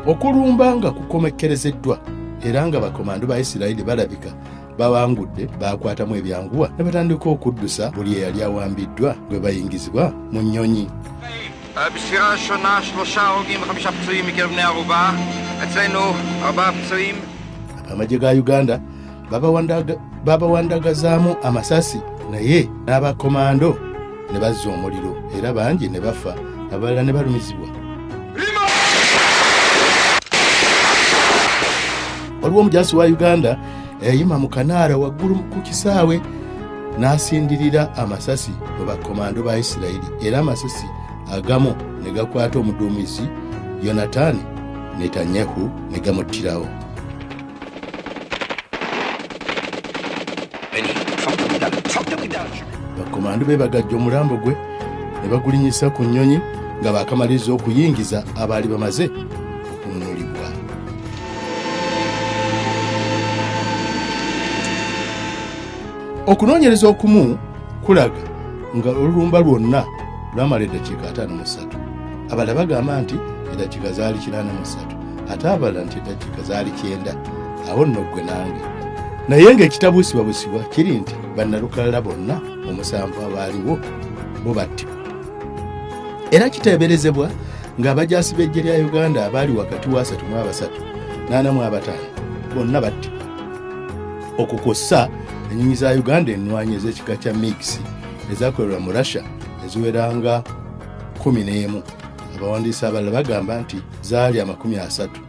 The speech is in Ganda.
Okulumba nga kukomekkerezeddwa era nga bakomando ba Isirayiri balabika bawangudde bakwatamu ebyanguwa ne batandika okuddusa buli eyali awambiddwa gwe bayingizibwa mu nnyonyi. בספירה ראשונה 3 הרוגים ו5 פצועים מקרב בני ערובה, אצלנו 4 פצועים. Amagye ga Uganda babawandagazaamu amasasi naye n'abakomando ne bazza omuliro era bangi ne bafa abalala ne balumizibwa. Waliwo omujaasi wa Uganda eyayima mu kanaala waggulu ku kisaawe n'asindirira amasasi mu bakomando ba Isirayiri era amasasi agamu ne gakwata omuduumizi Yonatani Netanyahu ne gamuttirawo. Bakomando be bagajja omulambo gwe ne bagulinyisa ku nnyonyi nga baakamaliza okuyingiza abaali bamaze okununulibwa. Okunoonyereza okumu kulaga nga olulumba lwonna lwamala eddakiika 53. Abalala bagamba nti eddakiika zaali 43 ate abalala nti eddakiika zaali 9. Awo nno ggwe nange. Naye ng'ekitabuusibwabusibwa kiri nti bannalukalala bonna 7 abaaliwo bo battibwa. Era kiteeberezebwa ng'abajaasi b'eggye lya Uganda abaali wakati wa 33 45 bonna battibwa. Okukossa ennyonyi za Uganda ennwanyi ez'ekika kya MiX ezakolebwa mu Russia eziweranga 11. Abawandiisi abalala bagamba nti zaali 30.